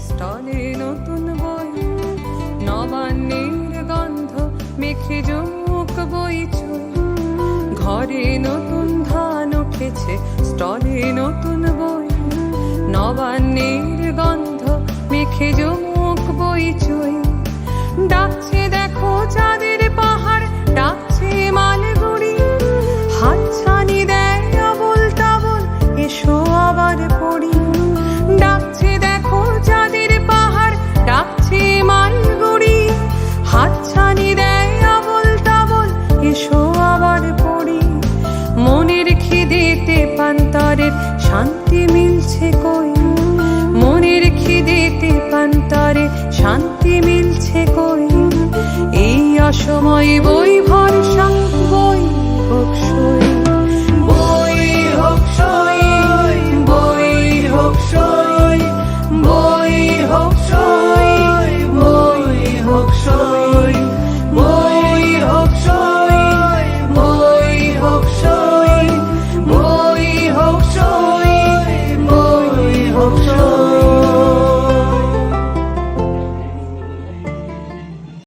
স্টলে নতুন বই, নবান্নের গন্ধ মেখে জমুক বই চই। ঘরে নতুন ধান উঠেছে, স্টলে নতুন বই, নবান্নের গন্ধ মেখে জমুক বই চই। ডাকছে দেখো চাঁদের পাহাড়, ডাকছে মালগুড়ি, হাতছানি দেয় আবল তাবল, এসো আবার পড়ি। ডাকছে দেখো চাঁদের পাহাড়, ডাকছে মালগুড়ি, হাতছানি দেয় আবল তাবল, এসো আবার পড়ি। মনের খিদেতে পান্তারের শান্তি মিলছে কই, মনের খিদেতে পান্তারে শান্তি মিলছে কই। এই অসময় বই